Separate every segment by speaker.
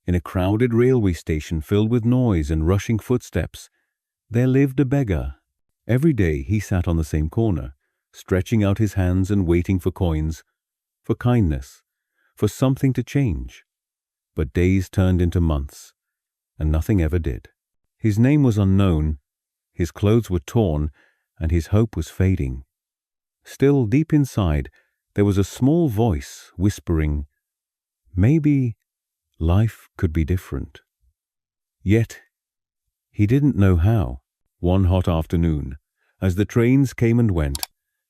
Speaker 1: In a crowded railway station filled with noise and rushing footsteps, there lived a beggar. Every day he sat on the same corner, stretching out his hands and waiting for coins, for kindness, for something to change. But days turned into months, and nothing ever did. His name was unknown, his clothes were torn, and his hope was fading. Still, deep inside, there was a small voice whispering, maybe life could be different. Yet, he didn't know how. One hot afternoon, as the trains came and went,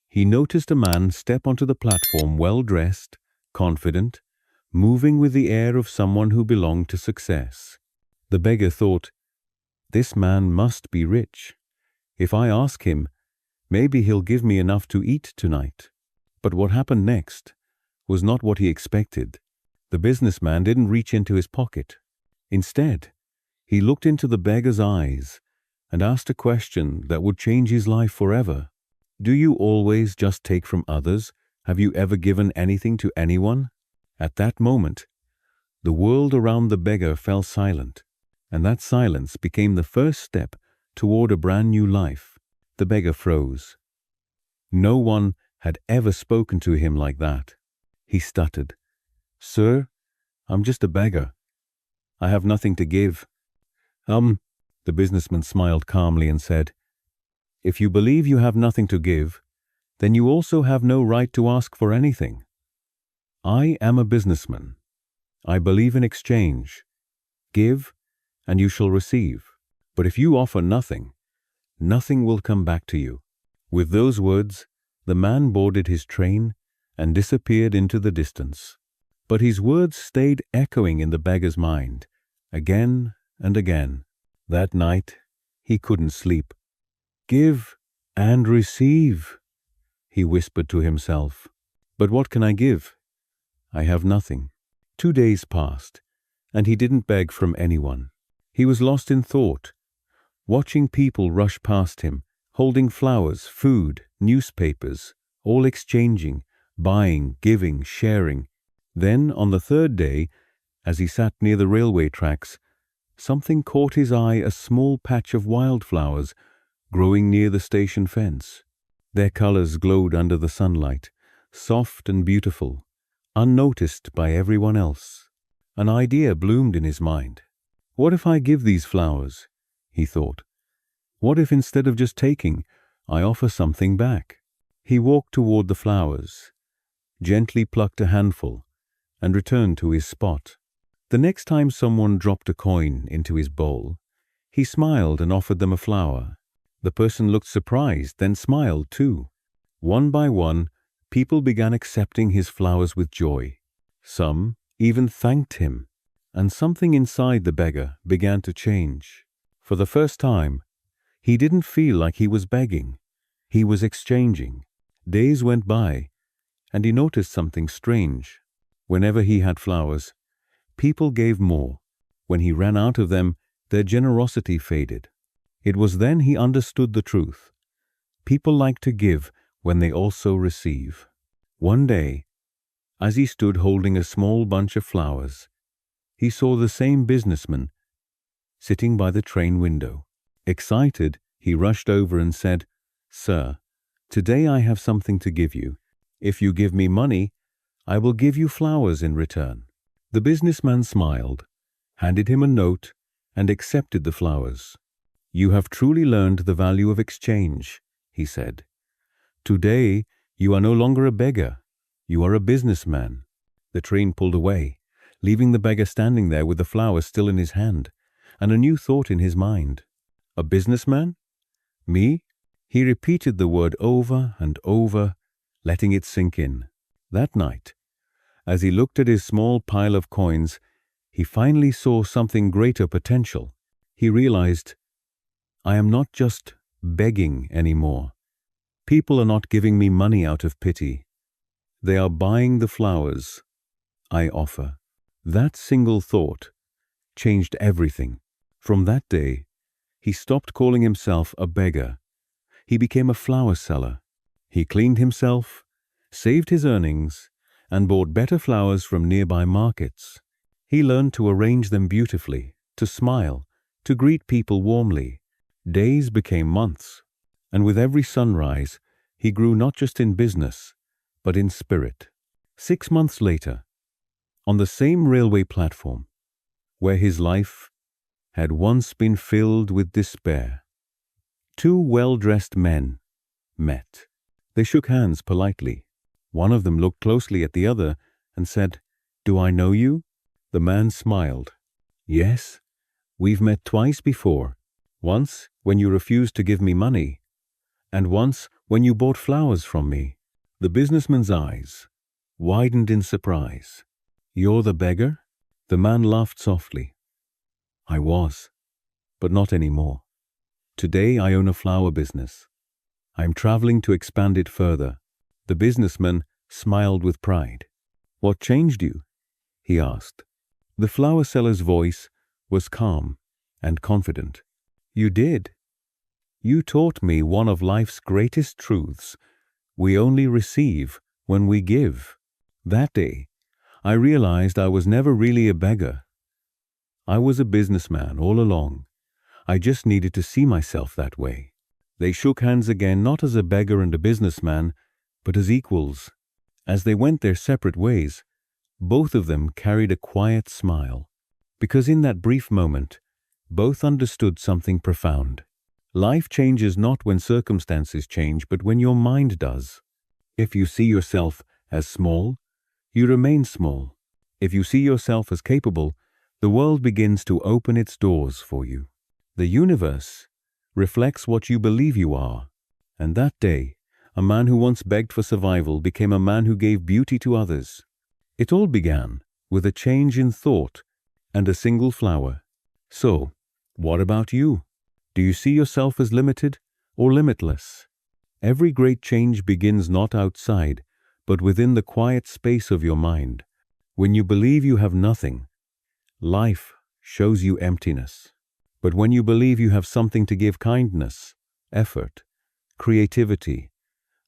Speaker 1: he noticed a man step onto the platform well-dressed, confident, moving with the air of someone who belonged to success. The beggar thought, this man must be rich. If I ask him, maybe he'll give me enough to eat tonight. But what happened next was not what he expected. The businessman didn't reach into his pocket. Instead, he looked into the beggar's eyes and asked a question that would change his life forever. Do you always just take from others? Have you ever given anything to anyone? At that moment, the world around the beggar fell silent, and that silence became the first step toward a brand new life. The beggar froze. No one had ever spoken to him like that. He stuttered, "Sir, I'm just a beggar. I have nothing to give." The businessman smiled calmly and said, "If you believe you have nothing to give, then you also have no right to ask for anything. I am a businessman. I believe in exchange. Give, and you shall receive. But if you offer nothing, nothing will come back to you." With those words, the man boarded his train and disappeared into the distance. But his words stayed echoing in the beggar's mind, again and again. That night, he couldn't sleep. "Give and receive," he whispered to himself. "But what can I give? I have nothing." 2 days passed, and he didn't beg from anyone. He was lost in thought, watching people rush past him, holding flowers, food, newspapers, all exchanging, buying, giving, sharing. Then, on the 3rd day, as he sat near the railway tracks, something caught his eye, a small patch of wildflowers growing near the station fence. Their colors glowed under the sunlight, soft and beautiful, unnoticed by everyone else. An idea bloomed in his mind. What if I give these flowers? He thought. What if instead of just taking, I offer something back? He walked toward the flowers, gently plucked a handful, and returned to his spot. The next time someone dropped a coin into his bowl, he smiled and offered them a flower. The person looked surprised, then smiled too. One by one, people began accepting his flowers with joy. Some even thanked him, and something inside the beggar began to change. For the first time, he didn't feel like he was begging. He was exchanging. Days went by, and he noticed something strange. Whenever he had flowers, people gave more. When he ran out of them, their generosity faded. It was then he understood the truth. People like to give when they also receive. One day, as he stood holding a small bunch of flowers, he saw the same businessman sitting by the train window. Excited, he rushed over and said, "Sir, today I have something to give you. If you give me money, I will give you flowers in return." The businessman smiled, handed him a note, and accepted the flowers. "You have truly learned the value of exchange," he said. "Today, you are no longer a beggar. You are a businessman." The train pulled away, leaving the beggar standing there with the flowers still in his hand, and a new thought in his mind. A businessman? Me? He repeated the word over and over, letting it sink in. That night, as he looked at his small pile of coins, he finally saw something greater potential. He realized, I am not just begging anymore. People are not giving me money out of pity. They are buying the flowers I offer. That single thought changed everything. From that day, he stopped calling himself a beggar. He became a flower seller. He cleaned himself, saved his earnings, and bought better flowers from nearby markets. He learned to arrange them beautifully, to smile, to greet people warmly. Days became months, and with every sunrise, he grew not just in business, but in spirit. 6 months later, on the same railway platform, where his life had once been filled with despair, two well-dressed men met. They shook hands politely. One of them looked closely at the other and said, "Do I know you?" The man smiled. "Yes, we've met twice before. Once when you refused to give me money, and once when you bought flowers from me." The businessman's eyes widened in surprise. "You're the beggar?" The man laughed softly. "I was, but not anymore. Today I own a flower business. I'm traveling to expand it further." The businessman smiled with pride. "What changed you?" he asked. The flower seller's voice was calm and confident. "You did. You taught me one of life's greatest truths. We only receive when we give. That day, I realized I was never really a beggar. I was a businessman all along. I just needed to see myself that way." They shook hands again, not as a beggar and a businessman, but as equals. As they went their separate ways, both of them carried a quiet smile, because in that brief moment, both understood something profound. Life changes not when circumstances change, but when your mind does. If you see yourself as small, you remain small. If you see yourself as capable, the world begins to open its doors for you. The universe reflects what you believe you are. And that day, a man who once begged for survival became a man who gave beauty to others. It all began with a change in thought and a single flower. So, what about you? Do you see yourself as limited or limitless? Every great change begins not outside, but within the quiet space of your mind. When you believe you have nothing, life shows you emptiness. But when you believe you have something to give, kindness, effort, creativity,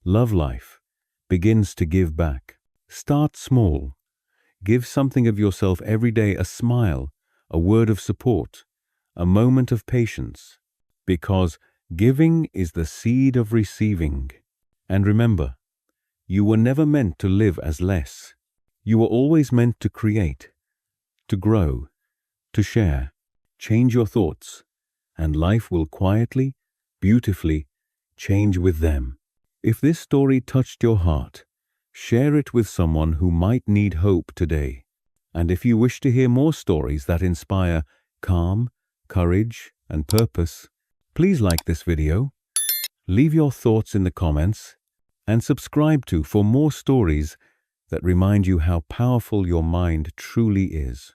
Speaker 1: love, life begins to give back. Start small. Give something of yourself every day, a smile, a word of support, a moment of patience, because giving is the seed of receiving. And remember, you were never meant to live as less. You were always meant to create, to grow, to share. Change your thoughts, and life will quietly, beautifully change with them. If this story touched your heart, share it with someone who might need hope today. And if you wish to hear more stories that inspire calm, courage, and purpose, please like this video, leave your thoughts in the comments, and subscribe for more stories that remind you how powerful your mind truly is.